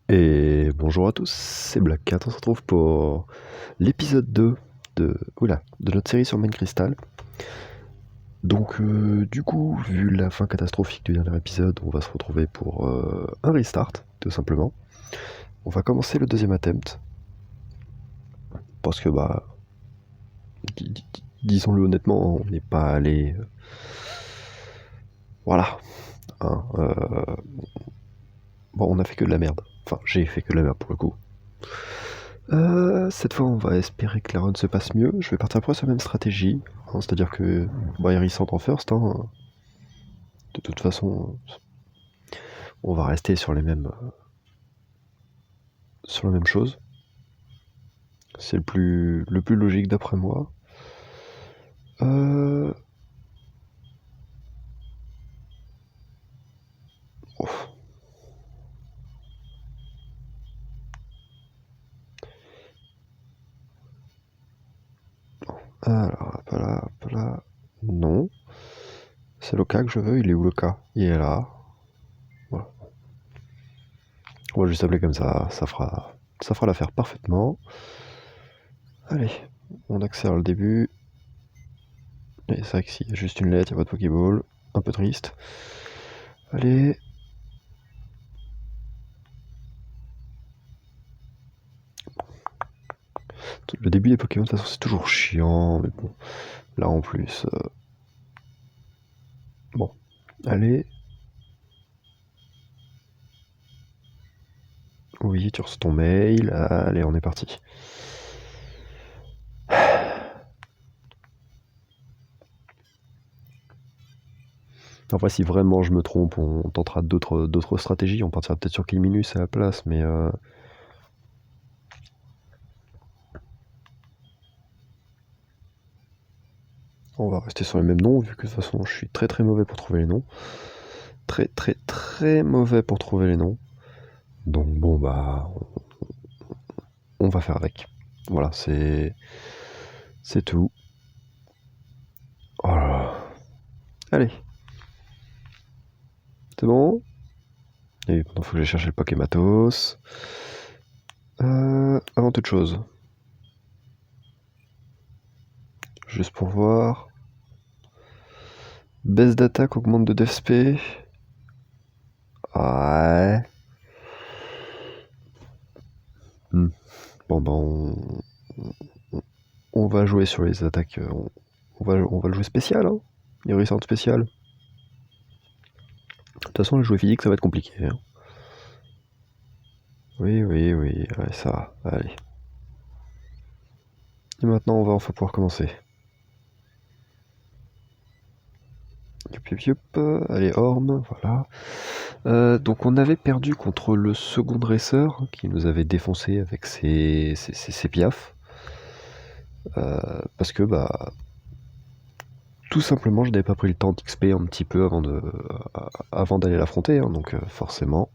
Et bonjour à tous, c'est Black Cat, on se retrouve pour l'épisode 2 de notre série sur Main Crystal. Donc du coup, vu la fin catastrophique du dernier épisode, on va se retrouver pour un restart, tout simplement. On va commencer le deuxième attempt, parce que disons-le honnêtement, on n'est pas allé... voilà. Hein, bon, on a fait que de la merde. Enfin, j'ai fait que de la merde pour le coup. Cette fois, on va espérer que la run se passe mieux. Je vais partir pour la même stratégie, hein, c'est-à-dire que Iris en first. Hein, de toute façon, on va rester sur la même chose. C'est le plus logique d'après moi. Ouf. Alors, hop là. Non. C'est le cas que je veux. Il est où le cas? Il est là. Voilà. On va juste appeler comme ça. Ça fera l'affaire parfaitement. Allez, on accélère le début. Et c'est vrai que s'il y a juste une lettre, il n'y a pas de Pokéball. Un peu triste. Allez. Le début des Pokémon, de toute façon, c'est toujours chiant. Mais bon, là en plus. Bon, allez. Oui, tu reçois ton mail. Allez, on est parti. Après, si vraiment je me trompe, on tentera d'autres stratégies. On partira peut-être sur Kilminus à la place, mais... on va rester sur les mêmes noms, vu que de toute façon, je suis très très mauvais pour trouver les noms. Très très très mauvais pour trouver les noms. Donc bon, on va faire avec. Voilà, c'est tout. Oh là là. Allez. C'est bon? Et maintenant, il faut que j'aille chercher le Pokématos. Avant toute chose, juste pour voir. Baisse d'attaque, augmente de DSP. Ouais. Bon, on va jouer sur les attaques. On va le jouer spécial, hein. Irisante spécial. De toute façon, le jouer physique, ça va être compliqué. Hein. Oui, ouais, ça va. Allez. Et maintenant, on va enfin pouvoir commencer. Yup. Allez, Orme, voilà. Donc on avait perdu contre le second dresseur qui nous avait défoncé avec ses piafs. Parce que tout simplement je n'avais pas pris le temps d'XP un petit peu avant d'aller l'affronter, hein, donc forcément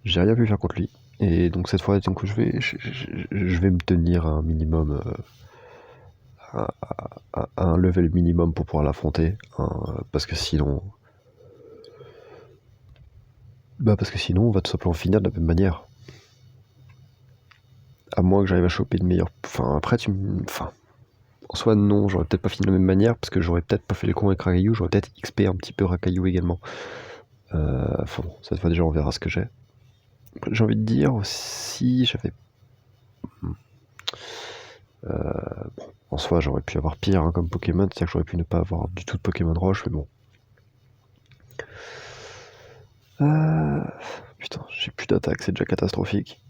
j'ai rien pu faire contre lui. Et donc cette fois, donc, je vais me tenir à un minimum, à un level minimum pour pouvoir l'affronter, hein, parce que sinon on va tout simplement finir de la même manière. À moins que j'arrive à choper de meilleurs... Enfin, après, en soi, non, j'aurais peut-être pas fini de la même manière, parce que j'aurais peut-être pas fait les cons avec Rakayu, j'aurais peut-être XP un petit peu Rakayu également. Enfin bon, cette fois déjà, on verra ce que j'ai. J'ai envie de dire aussi, j'avais... bon, en soi, j'aurais pu avoir pire hein, comme Pokémon, c'est-à-dire que j'aurais pu ne pas avoir du tout de Pokémon Roche, mais bon. Putain, j'ai plus d'attaque, c'est déjà catastrophique.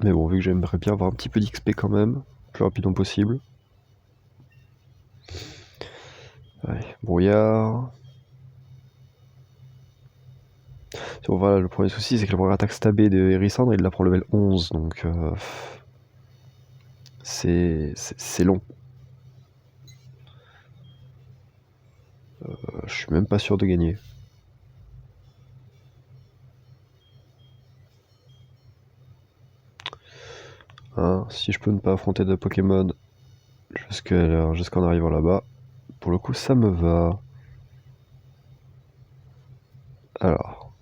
Mais bon, vu que j'aimerais bien avoir un petit peu d'XP quand même, le plus rapidement possible. Allez, brouillard. Voilà, le premier souci, c'est que la première attaque stabée de Hérissandre, il la prend level 11, donc c'est long. Je suis même pas sûr de gagner. Hein, si je peux ne pas affronter de Pokémon jusqu'en arrivant là-bas, pour le coup, ça me va. Alors.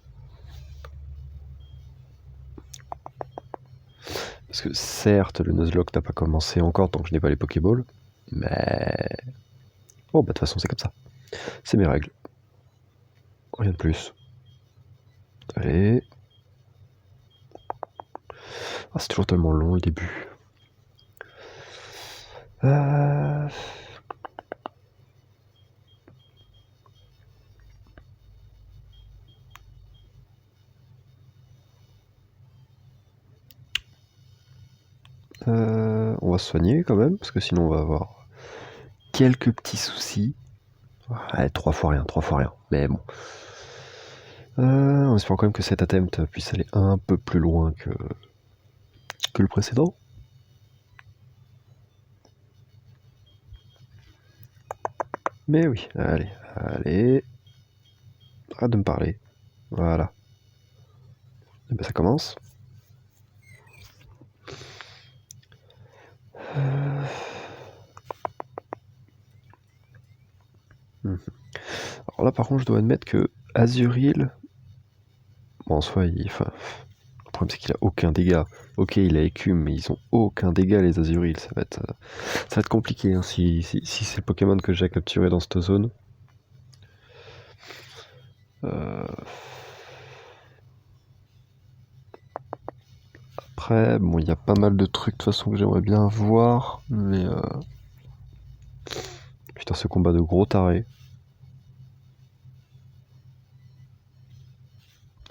Parce que certes, le Nuzlocke n'a pas commencé encore tant que je n'ai pas les Pokéballs. Mais... Bon, bah de toute façon, c'est comme ça. C'est mes règles. Rien de plus. Allez. Ah, c'est toujours tellement long le début. On va se soigner quand même, parce que sinon on va avoir quelques petits soucis. Ouais, 3 fois rien. Mais bon. On espère quand même que cet attempt puisse aller un peu plus loin que le précédent. Mais oui, allez. Arrête de me parler. Voilà. Et ben ça commence. Alors là par contre je dois admettre que Azurill, bon en soi le problème c'est qu'il a aucun dégât. Ok, il a écume, mais ils ont aucun dégât les Azurill. Ça va être compliqué hein, si c'est le Pokémon que j'ai capturé dans cette zone. Après, bon, il y a pas mal de trucs de toute façon que j'aimerais bien voir, mais putain, ce combat de gros taré.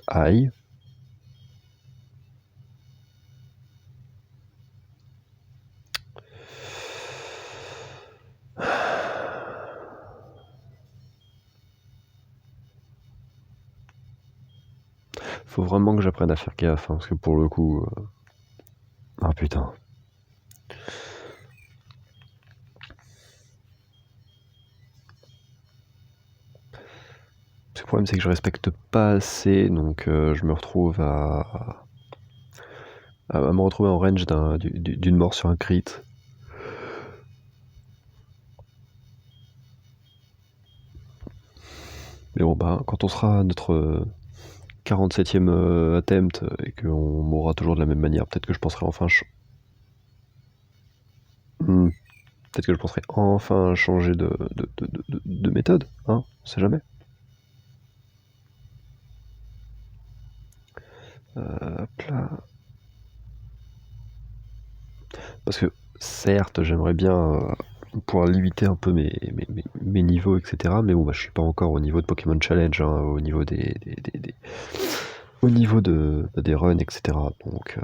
Aïe. Faut vraiment que j'apprenne à faire gaffe, hein, parce que pour le coup... Ah putain. Le problème c'est que je respecte pas assez, donc je me retrouve à me retrouver en range d'une mort sur un crit. Mais bon, bah, quand on sera à notre 47ème attempt et qu'on mourra toujours de la même manière, peut-être que je penserai enfin... Peut-être que je penserai enfin changer de méthode, hein, on sait jamais. Hop là. Parce que certes, j'aimerais bien pouvoir limiter un peu mes niveaux, etc. Mais bon, bah, je suis pas encore au niveau de Pokémon Challenge, hein, au niveau au niveau des runs, etc. Donc,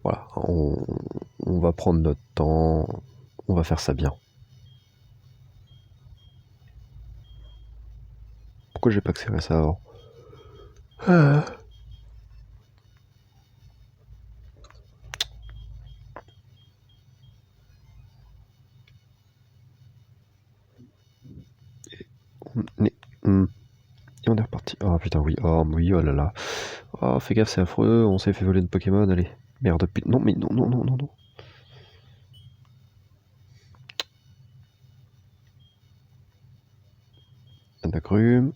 voilà, on va prendre notre temps, on va faire ça bien. Pourquoi j'ai pas accéléré ça avant? Et on est reparti. Oh putain, oui, oh là là. Oh, fais gaffe, c'est affreux, on s'est fait voler de Pokémon, allez. Merde, non, mais non. Un agrume.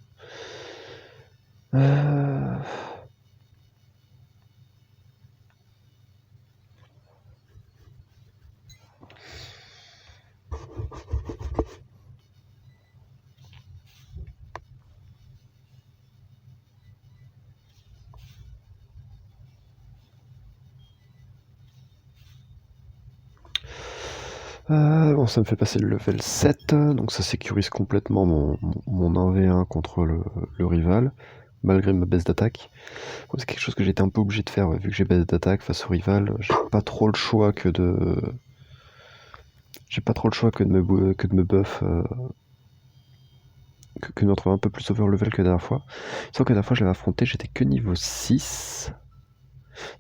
Bon, ça me fait passer le level 7, donc ça sécurise complètement mon 1v1 contre le rival, malgré ma baisse d'attaque. C'est quelque chose que j'étais un peu obligé de faire, vu que j'ai baisse d'attaque face au rival, j'ai pas trop le choix que de... J'ai pas trop le choix que de me buff, que de me retrouver un peu plus over level que la dernière fois. Sauf que la dernière fois je l'avais affronté, j'étais que niveau 6.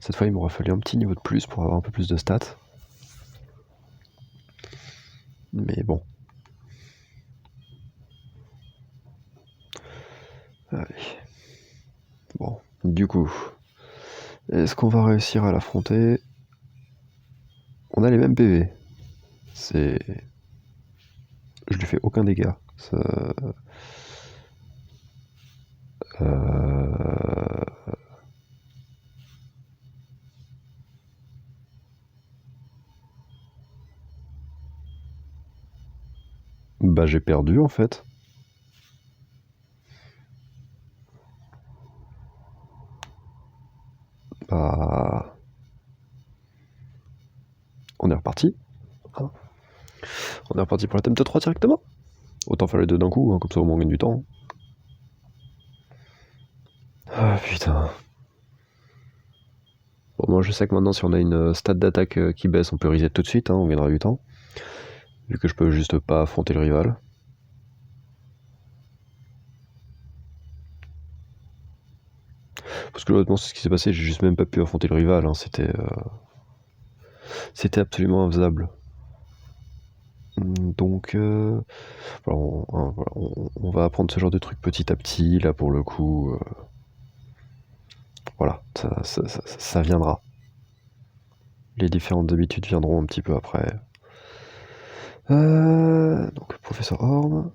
Cette fois il m'aura fallu un petit niveau de plus pour avoir un peu plus de stats. Mais bon. Allez. Bon, du coup, est-ce qu'on va réussir à l'affronter? On a les mêmes PV. C'est Je lui fais aucun dégât. Bah j'ai perdu en fait. Bah... On est reparti. Hein, on est reparti pour la thème 3 directement. Autant faire les deux d'un coup, hein, comme ça au moins on gagne du temps. Ah putain. Bon, moi je sais que maintenant si on a une stat d'attaque qui baisse, on peut reset tout de suite, hein, on gagnera du temps. Vu que je peux juste pas affronter le rival. Parce que honnêtement c'est ce qui s'est passé, j'ai juste même pas pu affronter le rival, hein, c'était absolument infaisable. Donc on va apprendre ce genre de trucs petit à petit, là pour le coup. Voilà, ça viendra. Les différentes habitudes viendront un petit peu après. Donc Professeur Orm.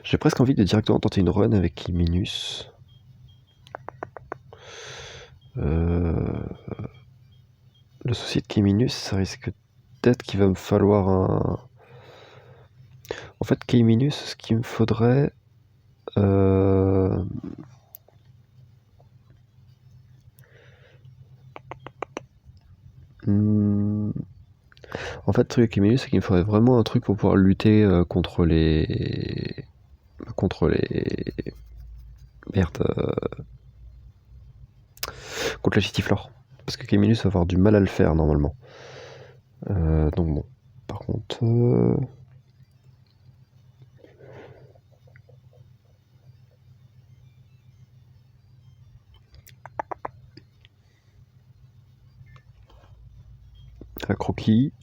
J'ai presque envie de directement tenter une run avec Kiminus. Le souci de Kiminus, ça risque peut-être qu'il va me falloir un... En fait, Kiminus, ce qu'il me faudrait... En fait, le truc avec Kiminus, c'est qu'il me faudrait vraiment un truc pour pouvoir lutter contre les... Merde. Contre la Chitiflore. Parce que Kiminus va avoir du mal à le faire, normalement. Donc bon. Par contre... Un croquis.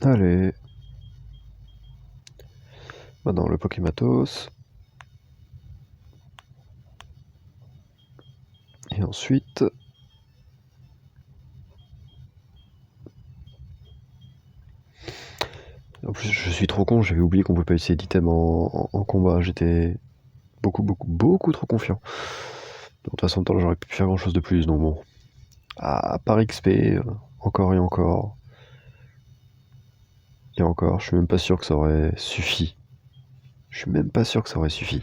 Allez. Maintenant le Pokématos. Et ensuite... En plus, je suis trop con, j'avais oublié qu'on pouvait pas utiliser d'items en combat. J'étais beaucoup trop confiant. De toute façon, j'aurais pu faire grand chose de plus, donc bon. À part XP, encore et encore. Et encore, je suis même pas sûr que ça aurait suffi. Je suis même pas sûr que ça aurait suffi.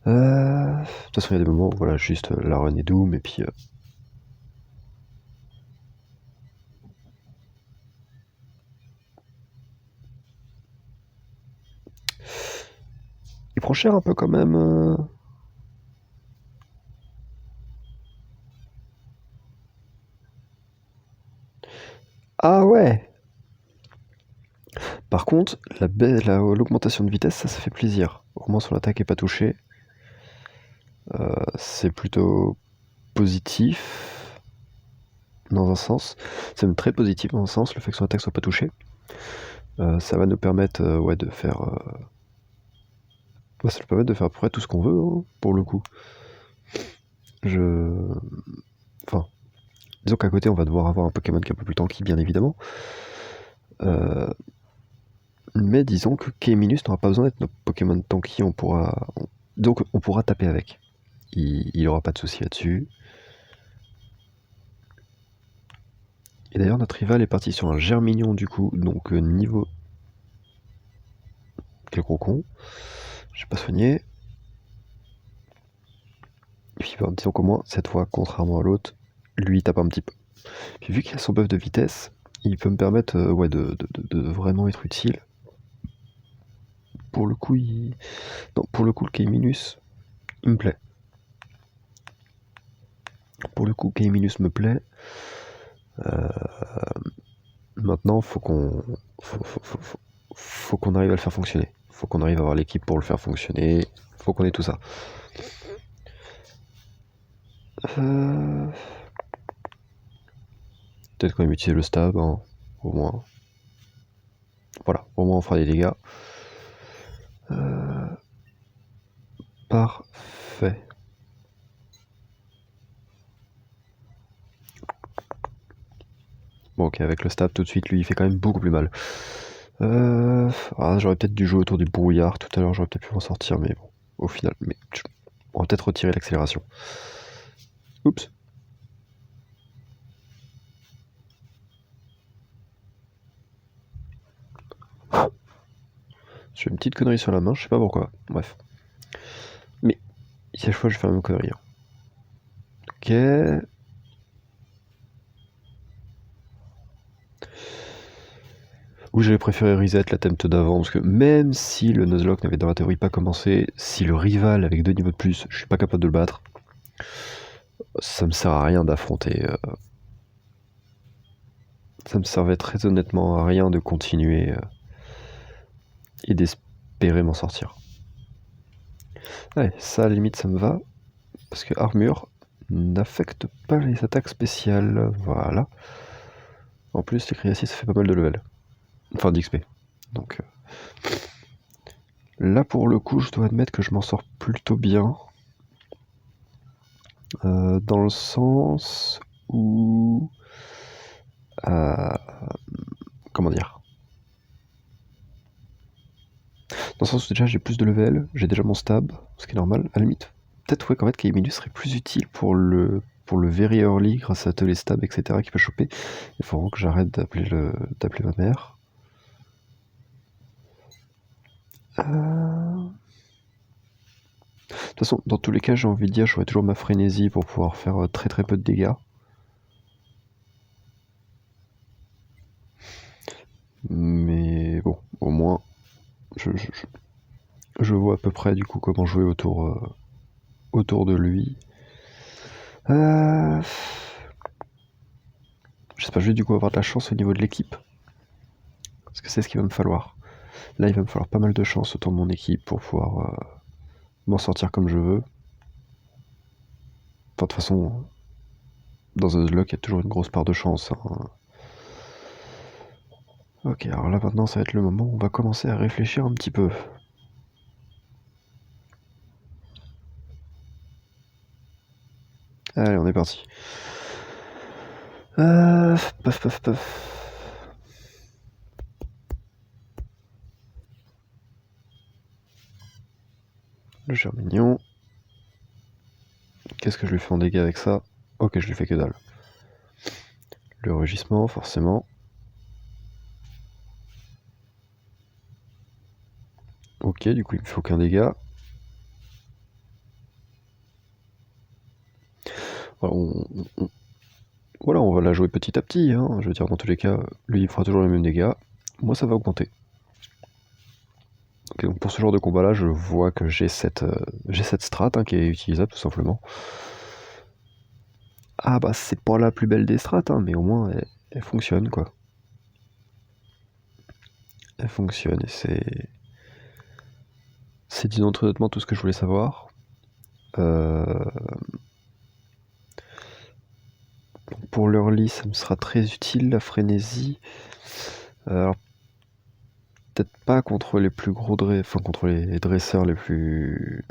De toute façon, il y a des moments où voilà, juste la run est Doom, et puis... Il prend cher un peu quand même. Ah ouais. Par contre, l'augmentation de vitesse, ça fait plaisir. Au moins son attaque est pas touchée. C'est plutôt positif dans un sens. C'est même très positif dans un sens, le fait que son attaque soit pas touchée. Ça va nous permettre de faire... ça nous permet de faire à peu près tout ce qu'on veut, hein, pour le coup. Enfin, disons qu'à côté, on va devoir avoir un Pokémon qui est un peu plus tanky, bien évidemment. Mais disons que K-Minus n'aura pas besoin d'être notre Pokémon tanky, donc on pourra taper avec. Il aura pas de souci là-dessus. Et d'ailleurs, notre rival est parti sur un Germignon du coup, donc niveau... Quel gros con. J'ai pas soigné. Et puis disons qu'au moins, cette fois, contrairement à l'autre, lui il tape un petit peu. Puis vu qu'il a son buff de vitesse, il peut me permettre de vraiment être utile. Pour le coup, pour le coup, le K-Minus, il me plaît. Pour le coup, K-Minus me plaît. Maintenant, faut qu'on arrive à le faire fonctionner. Faut qu'on arrive à avoir l'équipe pour le faire fonctionner. Faut qu'on ait tout ça. Peut-être qu'on va utiliser le stab, hein, au moins. Voilà, au moins on fera des dégâts. Parfait. Bon ok, avec le stab tout de suite, lui il fait quand même beaucoup plus mal. J'aurais peut-être dû jouer autour du brouillard tout à l'heure, j'aurais peut-être pu m'en sortir, mais bon, au final. Mais on va peut-être retirer l'accélération. Oups. J'ai une petite connerie sur la main, je sais pas pourquoi. Bref. Mais, cette fois je vais faire la même connerie. Ok. Ou j'avais préféré reset l'attempt d'avant, parce que même si le Nuzlocke n'avait dans la théorie pas commencé, si le rival avec 2 niveaux de plus, je suis pas capable de le battre, ça me sert à rien d'affronter. Ça me servait très honnêtement à rien de continuer et d'espérer m'en sortir. Ouais, ça à la limite ça me va, parce que armure n'affecte pas les attaques spéciales, voilà. En plus, l'écrit assis ça fait pas mal de level. Enfin d'XP. Donc là pour le coup, je dois admettre que je m'en sors plutôt bien. Dans le sens où... comment dire? Dans le sens où déjà j'ai plus de level, j'ai déjà mon stab, ce qui est normal. À la limite, peut-être ouais, qu'en fait Kaiminus serait plus utile pour le very early grâce à tous les stabs, etc. qu'il peut choper. Il faut vraiment que j'arrête d'appeler ma mère. De toute façon, dans tous les cas, j'ai envie de dire, j'aurai toujours ma frénésie pour pouvoir faire très très peu de dégâts. Mais bon, au moins, je vois à peu près du coup comment jouer autour de lui. J'espère juste du coup avoir de la chance au niveau de l'équipe. Parce que c'est ce qu'il va me falloir. Là, il va me falloir pas mal de chance autour de mon équipe pour pouvoir m'en sortir comme je veux. Enfin, de toute façon, dans un Nuzlocke, il y a toujours une grosse part de chance. Hein. Ok, alors là maintenant, ça va être le moment où on va commencer à réfléchir un petit peu. Allez, on est parti. Paf. Le germignon. Qu'est-ce que je lui fais en dégâts avec ça? Ok, je lui fais que dalle. Le rugissement, forcément. Ok, du coup, il me fait aucun dégât. Voilà, on va la jouer petit à petit. Hein. Je veux dire, dans tous les cas, lui, il fera toujours les mêmes dégâts. Moi, ça va augmenter. Okay, donc pour ce genre de combat-là, je vois que j'ai cette strat hein, qui est utilisable tout simplement. Ah bah c'est pas la plus belle des strats, hein, mais au moins elle fonctionne quoi. Elle fonctionne et c'est disons très honnêtement tout ce que je voulais savoir. Pour l'early, ça me sera très utile la frénésie. Alors peut-être pas contre les plus gros enfin contre les dresseurs les plus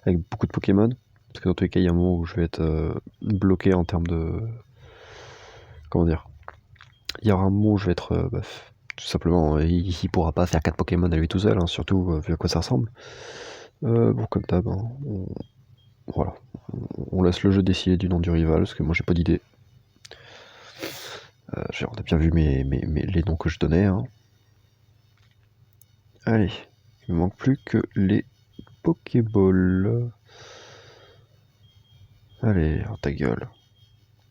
avec beaucoup de Pokémon. Parce que dans tous les cas, il y a un moment où je vais être bloqué en termes de... Comment dire? Il y aura un moment où je vais être... tout simplement, il pourra pas faire 4 Pokémon à lui tout seul, hein, surtout vu à quoi ça ressemble. Bon, comme d'hab, hein, voilà. On laisse le jeu décider du nom du rival, parce que moi j'ai pas d'idée. On a bien vu les noms que je donnais. Hein. Allez, il me manque plus que les Pokéballs. Allez, oh, ta gueule.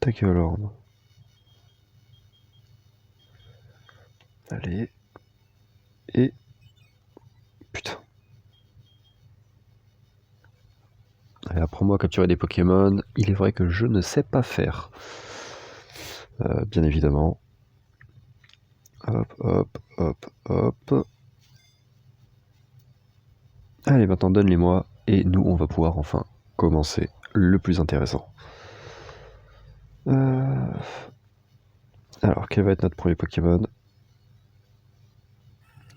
Ta gueule, Orne. Allez. Et... Putain. Allez, apprends-moi à capturer des Pokémon. Il est vrai que je ne sais pas faire. Bien évidemment. Hop. Allez, maintenant donne-les-moi. Et nous, on va pouvoir enfin commencer le plus intéressant. Alors, quel va être notre premier Pokémon?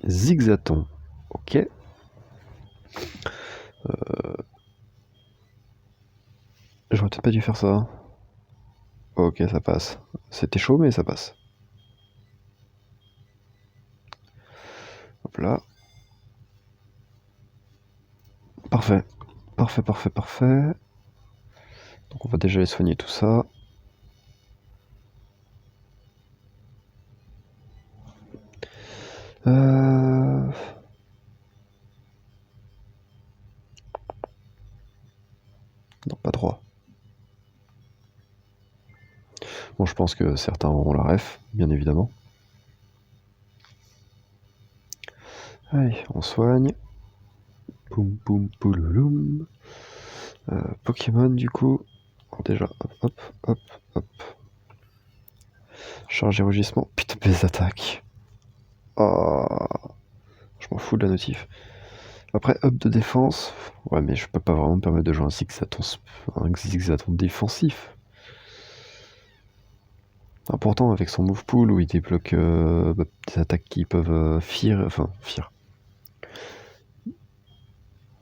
Zigzaton. Ok. J'aurais peut-être pas dû faire ça. Ok, ça passe. C'était chaud, mais ça passe. Hop là. Parfait. Parfait, parfait, parfait. Donc on va déjà aller soigner tout ça. Non, pas droit. Bon, je pense que certains auront la ref, bien évidemment. Allez, on soigne. Poum poum poulouloum. Pokémon du coup. Alors déjà, hop, hop, hop, hop. Charge et rugissement. Putain, mes attaques. Oh, je m'en fous de la notif. Après, up de défense. Ouais, mais je peux pas vraiment me permettre de jouer un zigzaton défensif. Important avec son move pool où il débloque des attaques qui peuvent fear.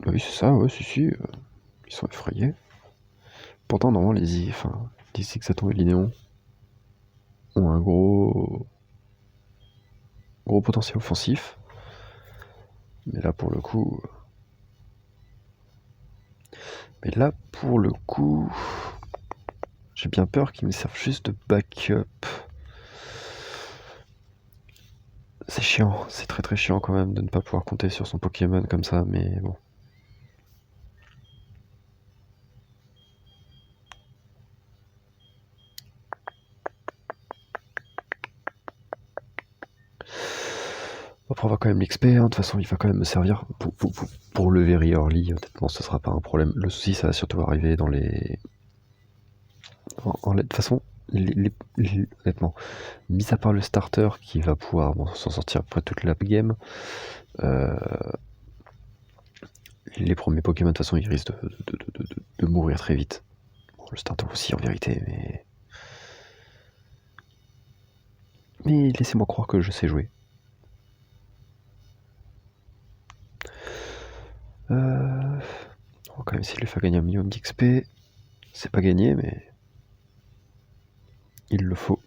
Bah oui, c'est ça, ouais, si, ils sont effrayés. Pourtant, normalement, les zigzatons et linéons ont un gros potentiel offensif. Mais là, pour le coup. J'ai bien peur qu'ils me servent juste de backup. C'est chiant, c'est très très chiant quand même de ne pas pouvoir compter sur son Pokémon comme ça, mais bon. Après, on va quand même l'XP, hein. De toute façon, il va quand même me servir pour le very early. Honnêtement, ce sera pas un problème. Le souci, ça va surtout arriver dans les. De toute façon, honnêtement, mis à part le starter qui va pouvoir s'en sortir après toute la game, les premiers Pokémon, de toute façon, ils risquent de mourir très vite. Bon, le starter aussi, en vérité, mais. Mais laissez-moi croire que je sais jouer. On va quand même essayer de lui faire gagner un minimum d'XP. C'est pas gagné, mais il le faut.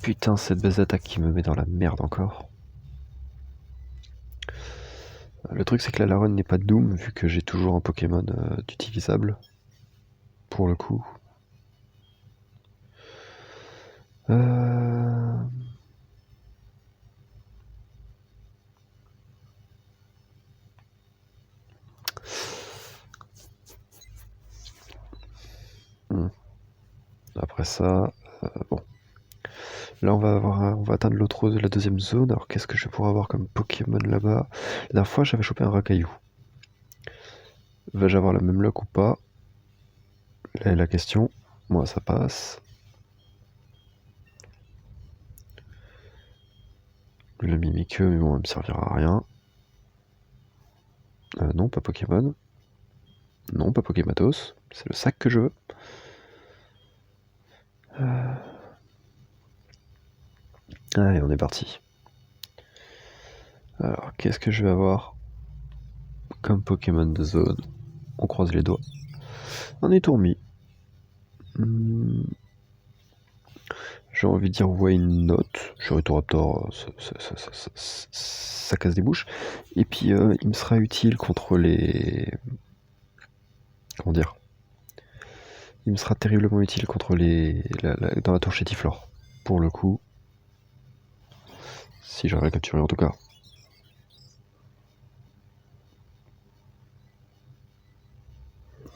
Putain, cette base d'attaque qui me met dans la merde encore. Le truc, c'est que la Laronne n'est pas Doom, vu que j'ai toujours un Pokémon d'utilisable. Pour le coup. Après ça, bon. Là, on va atteindre la deuxième zone. Alors, qu'est-ce que je vais pouvoir avoir comme Pokémon là-bas? La dernière fois, j'avais chopé un Racaillou. Vais-je avoir la même luck ou pas? Là est la question. Moi, ça passe. Le Mimikyu, mais bon, il me servira à rien. Non, pas Pokémon. Non, pas Pokématos. C'est le sac que je veux. Allez, on est parti. Alors, qu'est-ce que je vais avoir comme Pokémon de zone? On croise les doigts. Un étourmi. J'ai envie de dire Wayne Not. Chiritoraptor, ça casse des bouches. Et puis, il me sera utile contre les. Comment dire? Il me sera terriblement utile contre dans la tour Chétiflore. Pour le coup. Si j'arrive à capturer en tout cas.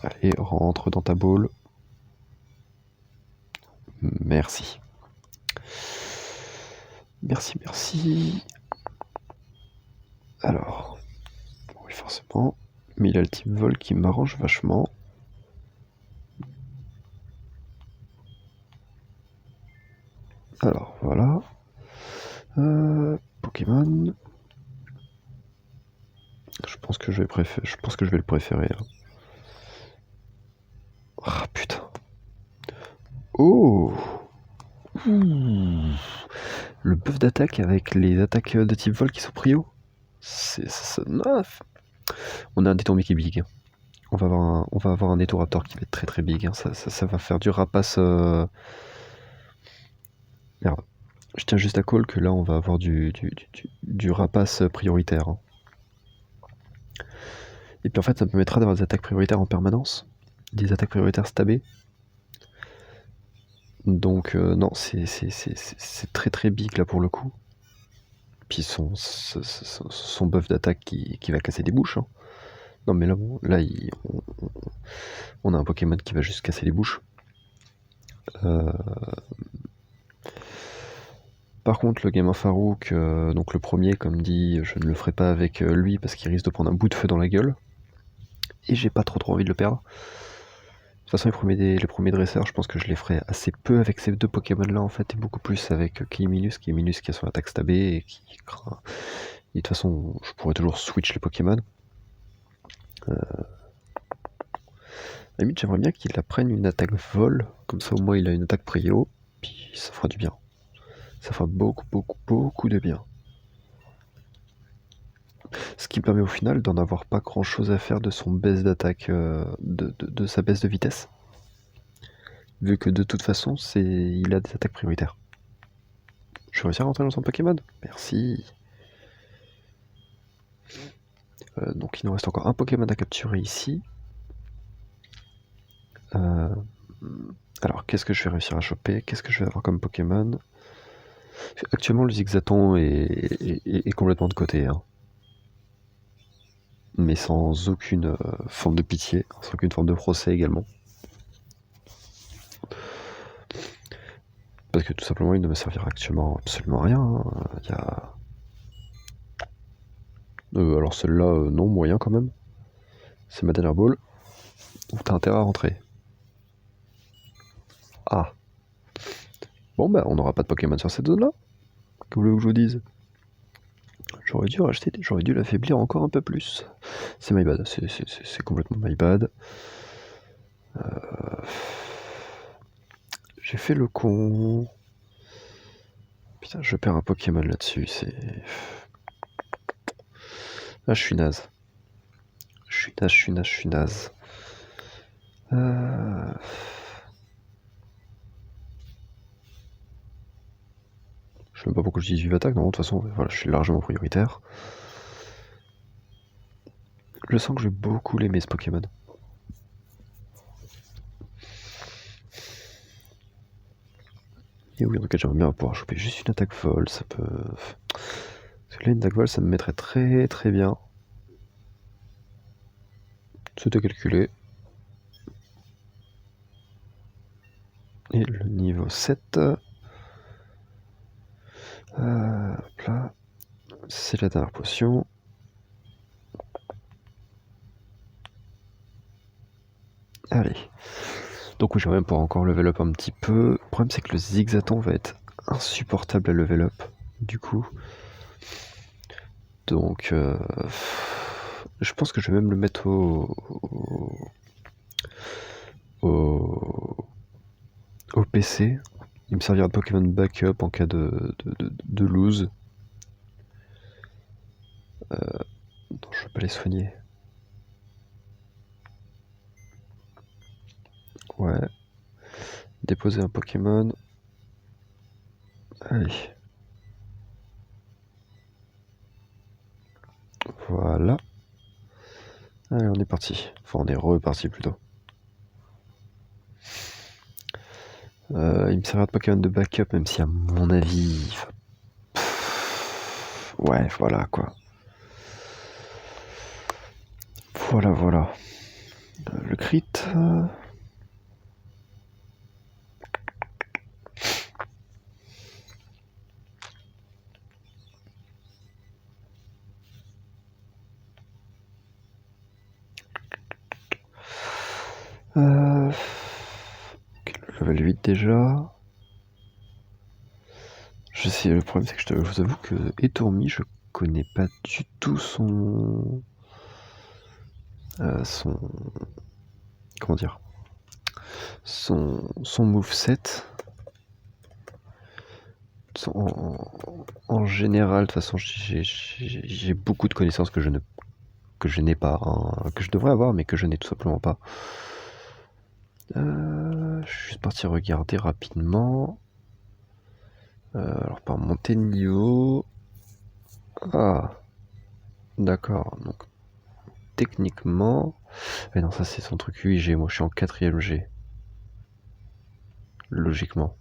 Allez, rentre dans ta boule. Merci. Merci, merci. Alors. Oui, forcément. Mais il a le type vol qui m'arrange vachement. Alors, voilà. Pokémon. Je pense que je vais le préférer. Hein. Ah putain. Oh. Le buff d'attaque avec les attaques de type vol qui sont prio. On a un Détourmi qui est big. On va avoir un Nétoraptor qui va être très très big. Ça va faire du rapace. Merde. Je tiens juste à call que là on va avoir du rapace prioritaire. Et puis en fait ça me permettra d'avoir des attaques prioritaires en permanence. Des attaques prioritaires stabées. Donc non, c'est très très big là pour le coup. Puis son buff d'attaque qui va casser des bouches. Non mais là, bon, là on a un Pokémon qui va juste casser les bouches. Par contre, le Game of Farouk, donc le premier, comme dit, je ne le ferai pas avec lui parce qu'il risque de prendre un bout de feu dans la gueule. Et j'ai pas trop envie de le perdre. De toute façon, les premiers dresseurs, je pense que je les ferai assez peu avec ces deux Pokémon là en fait, et beaucoup plus avec Kiminus qui a son attaque stabée et qui craint. Et de toute façon, je pourrais toujours switch les Pokémon. À la limite, j'aimerais bien qu'il apprenne une attaque vol, comme ça au moins il a une attaque prio, puis ça fera du bien. Ça fera beaucoup de bien. Ce qui permet au final d'en avoir pas grand chose à faire de son baisse d'attaque, de sa baisse de vitesse. Vu que de toute façon, il a des attaques prioritaires. Je vais réussir à rentrer dans son Pokémon. Merci. Donc il nous reste encore un Pokémon à capturer ici. Alors qu'est-ce que je vais réussir à choper? Qu'est-ce que je vais avoir comme Pokémon? Actuellement le Zigzaton est complètement de côté. Mais sans aucune forme de pitié, sans aucune forme de procès également. Parce que tout simplement il ne me servira actuellement absolument à rien. Alors celle-là, non, moyen quand même. C'est ma dernière ball. Donc t'as intérêt à rentrer. Ah. Bon bah on n'aura pas de Pokémon sur cette zone-là. Que voulez-vous que je vous dise? J'aurais dû l'affaiblir encore un peu plus. C'est my bad, c'est complètement my bad. J'ai fait le con. Putain, je perds un Pokémon là-dessus, Ah, je suis naze. Je suis naze. Je sais même pas pourquoi je dis vive attaque, non, de toute façon, voilà, je suis largement prioritaire. Je sens que je vais beaucoup l'aimer ce Pokémon. Et oui, en tout cas, j'aimerais bien pouvoir choper juste une attaque vol, ça peut... Parce que là, une attaque vol, ça me mettrait très très bien. C'était calculé. Et le niveau 7... hop là. C'est la dernière potion. Allez. Donc oui, j'aimerais bien pouvoir encore level up un petit peu. Le problème, c'est que le Zigzaton va être insupportable à level up, du coup. Donc, je pense que je vais même le mettre au PC. Il me servira de Pokémon backup en cas de lose. Non, je vais pas les soigner. Ouais. Déposer un Pokémon. Allez. Voilà. Allez, on est parti. Enfin, on est reparti plutôt. Il me servira de Pokémon de backup, même si à mon avis... Ouais, voilà quoi. Voilà. Le crit... level 8 déjà. Je sais, le problème c'est que je vous avoue que Etourmi, je connais pas du tout son... comment dire, son moveset. En général, de toute façon, j'ai beaucoup de connaissances que je n'ai pas, hein, que je devrais avoir, mais que je n'ai tout simplement pas. Je suis juste parti regarder rapidement. Alors, par montée de niveau... Ah, d'accord, donc techniquement... Mais non, ça c'est son truc 8G, moi je suis en 4ème G. Logiquement.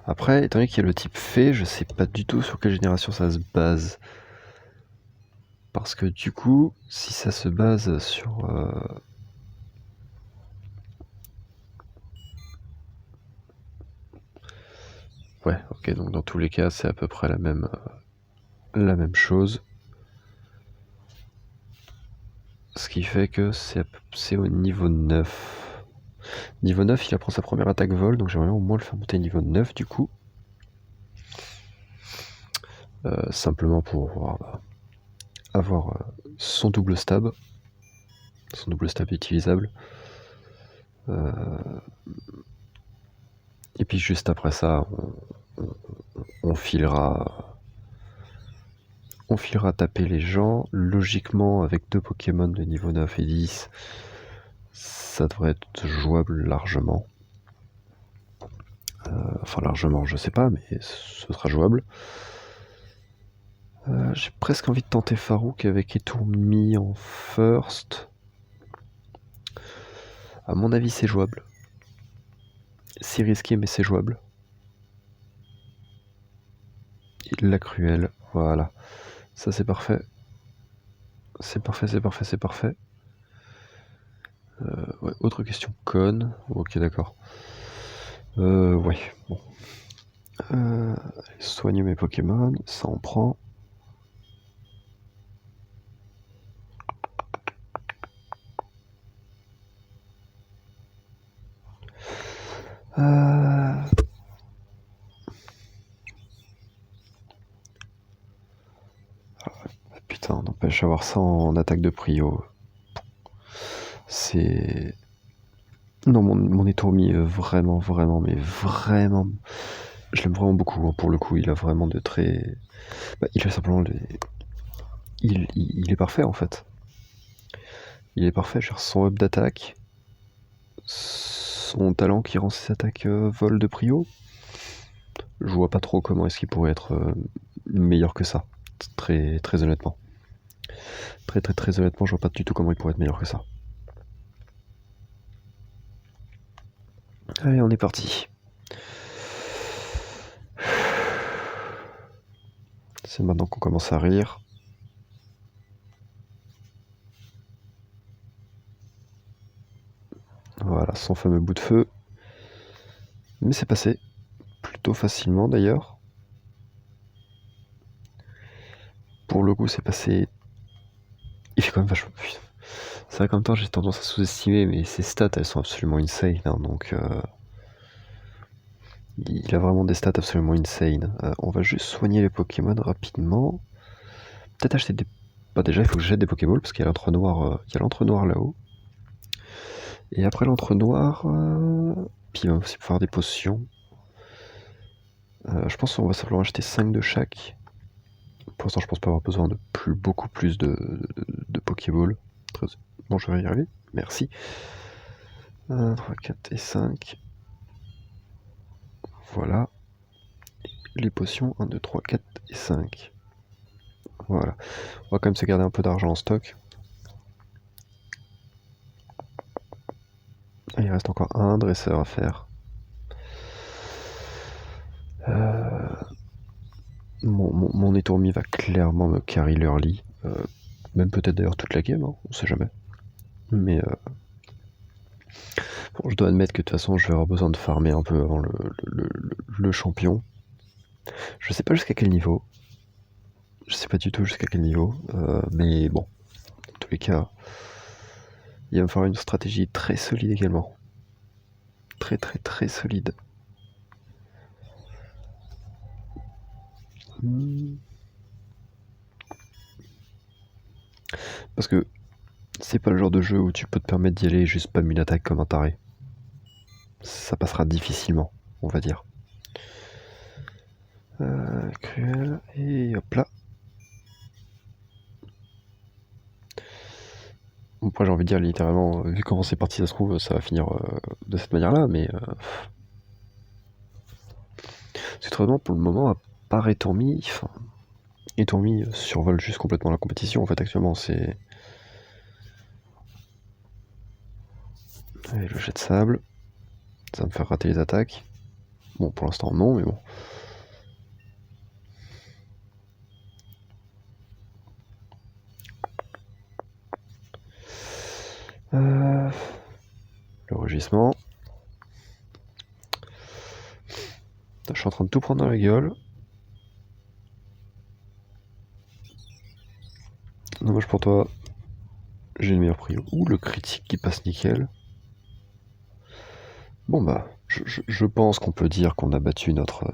Après, étant donné qu'il y a le type fée, je sais pas du tout sur quelle génération ça se base. Parce que du coup, si ça se base sur... Ouais, ok, donc dans tous les cas, c'est à peu près la même chose. Ce qui fait que c'est au niveau 9. Niveau 9, il apprend sa première attaque vol, donc j'aimerais au moins le faire monter niveau 9 du coup. Simplement pour avoir son double stab. Son double stab utilisable. Et puis juste après ça, on filera taper les gens. Logiquement, avec 2 Pokémon de niveau 9 et 10, ça devrait être jouable largement. Enfin largement, je sais pas, mais ce sera jouable. J'ai presque envie de tenter Farouk avec Etourmi en first. À mon avis, c'est jouable. C'est risqué, mais c'est jouable. La cruelle, voilà. Ça, c'est parfait. C'est parfait, c'est parfait, c'est parfait. Ouais, autre question conne. Ok, d'accord. Ouais, bon. Soigne mes Pokémon, ça en prend. Putain, n'empêche avoir ça en attaque de prio. C'est... Non, mon Etourmi, vraiment, mais vraiment... Je l'aime vraiment beaucoup, hein, pour le coup. Il a vraiment de très... Bah, il a simplement... Il est parfait, en fait. Il est parfait, genre son up d'attaque, son talent qui rend ses attaques vol de prio. Je vois pas trop comment est-ce qu'il pourrait être meilleur que ça. Très, très honnêtement. Très honnêtement, je vois pas du tout comment il pourrait être meilleur que ça. Allez, on est parti. C'est maintenant qu'on commence à rire. Voilà, son fameux bout de feu. Mais c'est passé. Plutôt facilement d'ailleurs. Pour le coup, c'est passé... Il fait quand même vachement... C'est vrai qu'en même temps, j'ai tendance à sous-estimer, mais ses stats, elles sont absolument insane. Hein, donc... Il a vraiment des stats absolument insane. On va juste soigner les Pokémon rapidement. Peut-être acheter des... Bah déjà, il faut que je jette des Pokéballs, parce qu'il y a l'entre-noir là-haut. Et après l'entre-noir... Puis il va aussi faire des potions. Je pense qu'on va simplement acheter 5 de chaque. Pour l'instant, je pense pas avoir besoin de beaucoup plus de Pokéballs. Bon, je vais y arriver. Merci. 1, 3, 4 et 5. Voilà. Les potions, 1, 2, 3, 4 et 5. Voilà. On va quand même se garder un peu d'argent en stock. Il reste encore un dresseur à faire. Mon Etourmi va clairement me carry l'early. Même peut-être d'ailleurs toute la game, hein, on sait jamais. Mais bon, je dois admettre que de toute façon je vais avoir besoin de farmer un peu avant le champion. Je sais pas jusqu'à quel niveau. Je sais pas du tout jusqu'à quel niveau. Mais bon, dans tous les cas, il va me falloir une stratégie très solide également. Très solide. Parce que c'est pas le genre de jeu où tu peux te permettre d'y aller et juste spam une attaque comme un taré. Ça passera difficilement, on va dire. Cruel, et hop là. Bon, après j'ai envie de dire littéralement, vu comment c'est parti, ça se trouve, ça va finir de cette manière-là, mais... c'est très bien pour le moment, à part Etormi, enfin... Etormi survole juste complètement la compétition, en fait, actuellement, c'est... Allez, le jet de sable, ça va me faire rater les attaques. Bon, pour l'instant, non, mais bon. Le rugissement. Je suis en train de tout prendre dans la gueule. Dommage pour toi. J'ai une meilleure prio. Ouh, le critique qui passe nickel. Bon bah, je pense qu'on peut dire qu'on a battu notre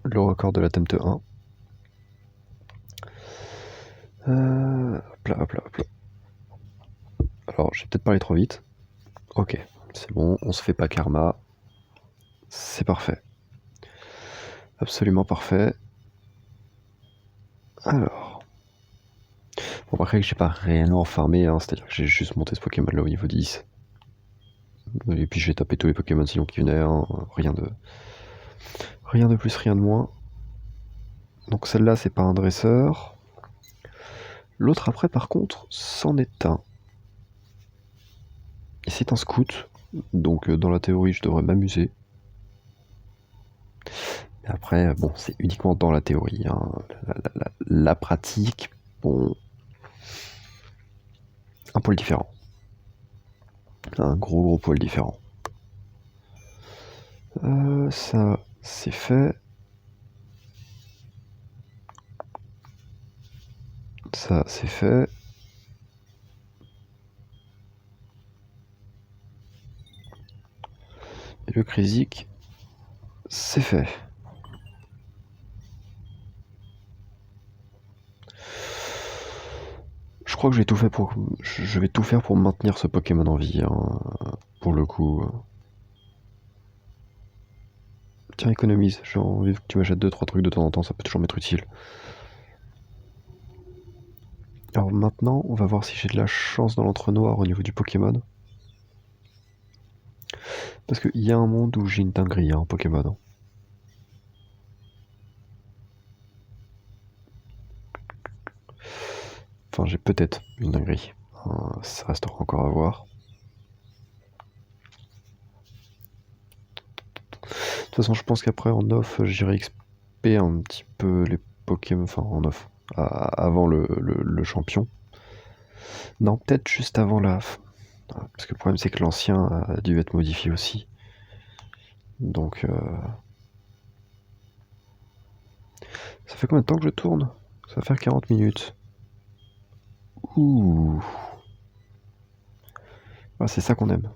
le record de l'attempt 1. Hop là, hop là, hop là. Alors, j'ai peut-être parlé trop vite. Ok, c'est bon, on se fait pas karma. C'est parfait. Absolument parfait. Alors. Bon, après que j'ai pas réellement farmé, hein, c'est-à-dire que j'ai juste monté ce Pokémon là au niveau 10. Et puis j'ai tapé tous les Pokémon sinon qui venaient, hein, rien de plus, rien de moins. Donc celle-là, c'est pas un dresseur. L'autre après, par contre, c'en est un. Et c'est un scout. Donc dans la théorie, je devrais m'amuser. Mais après, bon, c'est uniquement dans la théorie. Hein. La pratique, bon, un poil différent. Un gros poil différent. Ça, c'est fait. Ça, c'est fait. Et le Krisic, c'est fait. Je crois que je vais tout faire pour maintenir ce Pokémon en vie, hein, pour le coup. Tiens, économise, j'ai envie que tu m'achètes 2-3 trucs de temps en temps, ça peut toujours m'être utile. Alors maintenant, on va voir si j'ai de la chance dans l'entre-noir au niveau du Pokémon. Parce qu'il y a un monde où j'ai une dinguerie en Pokémon. Enfin, j'ai peut-être une dinguerie. Ça restera encore à voir. De toute façon, je pense qu'après, en off, j'irai XP un petit peu les Pokémon. Enfin, en off. Avant le champion. Non, peut-être juste avant la... Parce que le problème, c'est que l'ancien a dû être modifié aussi. Donc... Ça fait combien de temps que je tourne? Ça va faire 40 minutes. Ouh. Ah, c'est ça qu'on aime.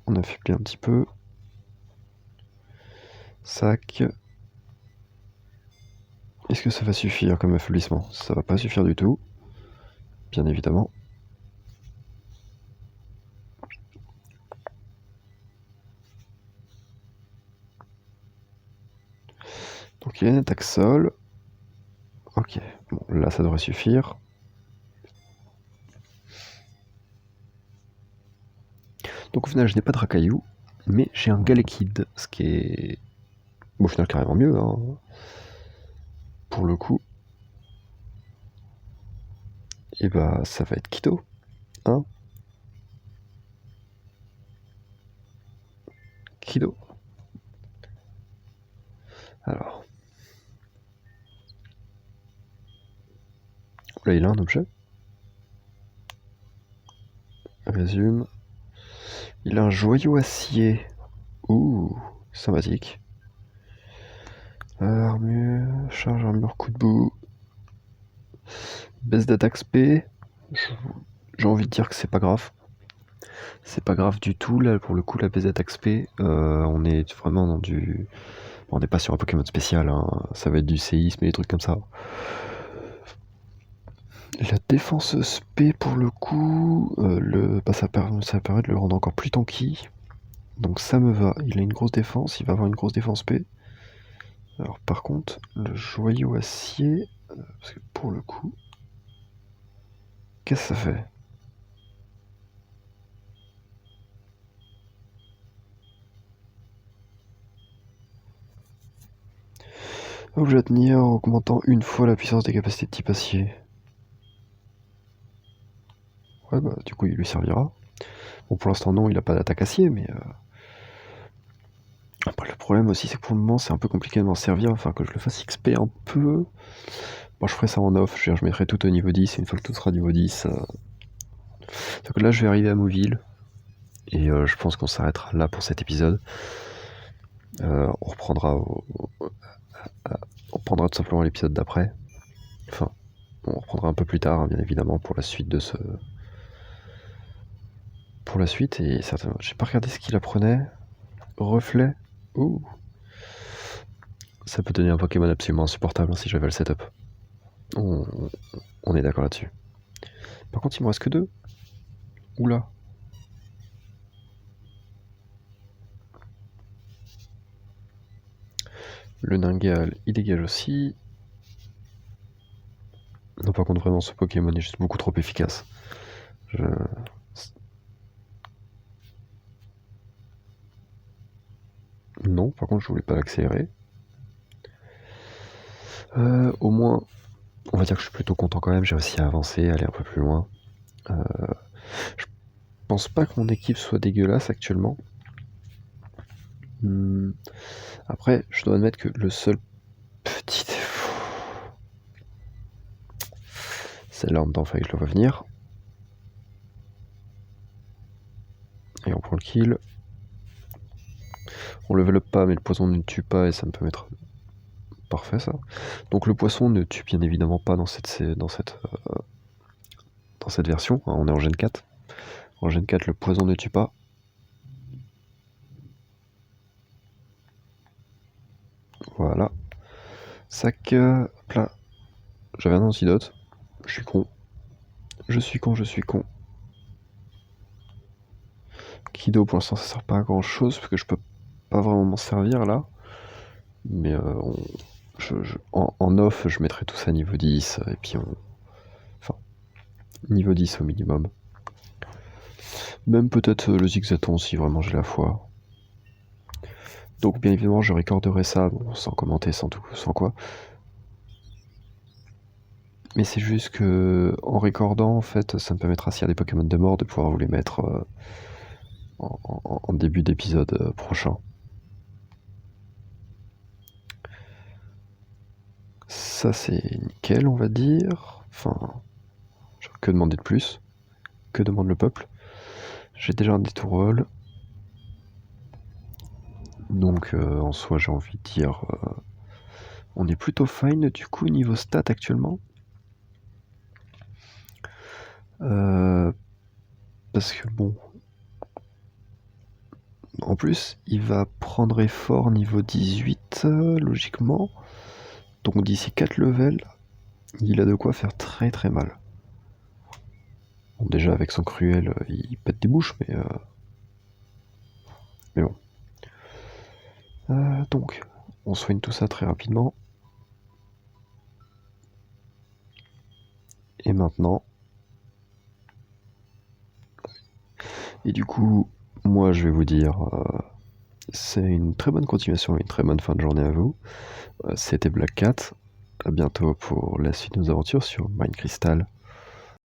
On affaiblit un petit peu. Sac. Est-ce que ça va suffire comme affaiblissement? Ça va pas suffire du tout. Bien évidemment. Donc il y a une attaque sol. Ok, bon là ça devrait suffire. Donc au final je n'ai pas de Racaillou, mais j'ai un Galekid, ce qui est... Bon, au final carrément mieux, hein, pour le coup. Et bah ça va être Kito, hein. Kido. Alors. Là il a un objet. Résume. Il a un joyau acier. Ouh, sympathique. Armure, charge armure coup de bout. Baisse d'attaque SP. J'ai envie de dire que c'est pas grave. C'est pas grave du tout, là pour le coup la baisse d'attaque SP, on est vraiment dans du... Bon, on n'est pas sur un Pokémon spécial, hein. Ça va être du séisme et des trucs comme ça. La défense spé pour le coup, ça permet de le rendre encore plus tanky. Donc ça me va. Il a une grosse défense, il va avoir une grosse défense P. Alors par contre, le joyau acier, parce que pour le coup, qu'est-ce que ça fait? Objet à tenir, augmentant une fois la puissance des capacités de type acier. Ouais, bah du coup il lui servira. Bon, pour l'instant non, il a pas d'attaque acier, mais... Après, le problème aussi, c'est que pour le moment, c'est un peu compliqué de m'en servir, enfin que je le fasse XP un peu. Bon, je ferai ça en off, je mettrai tout au niveau 10, et une fois que tout sera niveau 10... Donc là, je vais arriver à Mauville, et je pense qu'on s'arrêtera là pour cet épisode. On reprendra tout simplement l'épisode d'après. Enfin, on reprendra un peu plus tard, hein, bien évidemment, pour la suite de ce... Pour la suite, et certainement... J'ai pas regardé ce qu'il apprenait. Reflet. Ouh. Ça peut devenir un Pokémon absolument insupportable hein, si j'avais le setup. On est d'accord là-dessus. Par contre, il me reste que 2. Oula. Le Ningal, il dégage aussi. Non, par contre, vraiment, ce Pokémon est juste beaucoup trop efficace. Non, par contre, je voulais pas l'accélérer. Au moins, on va dire que je suis plutôt content quand même. J'ai réussi à avancer, à aller un peu plus loin. Je pense pas que mon équipe soit dégueulasse actuellement. Après, je dois admettre que le seul petit défaut... C'est l'arme d'enfant que je le vois venir. Et on prend le kill. On level up pas, mais le poison ne tue pas et ça me peut mettre... Parfait ça. Donc le poisson ne tue bien évidemment pas dans cette version. On est en Gen 4. En Gen 4, le poison ne tue pas. Voilà. Sac. Hop là. J'avais un antidote. Je suis con. Je suis con. Kido, pour l'instant, ça sert pas à grand chose parce que je peux pas vraiment m'en servir là. Mais en off, je mettrai tout ça niveau 10 et puis enfin, niveau 10 au minimum. Même peut-être le zigzaton si vraiment j'ai la foi. Donc bien évidemment, je recorderai ça, bon, sans commenter, sans quoi. Mais c'est juste que en recordant, en fait, ça me permettra s'il y a des Pokémon de mort de pouvoir vous les mettre en début d'épisode prochain. Ça c'est nickel, on va dire. Enfin, que demander de plus? Que demande le peuple? J'ai déjà un détourol. Donc en soi, j'ai envie de dire... on est plutôt fine du coup niveau stat actuellement. Parce que bon... En plus, il va prendre effort niveau 18, logiquement. Donc d'ici 4 levels, il a de quoi faire très très mal. Bon, déjà avec son cruel, il pète des bouches, mais bon. Donc, on soigne tout ça très rapidement. Et maintenant... Et du coup, moi je vais vous dire... c'est une très bonne continuation et une très bonne fin de journée à vous. C'était Black Cat. À bientôt pour la suite de nos aventures sur Mind Crystal.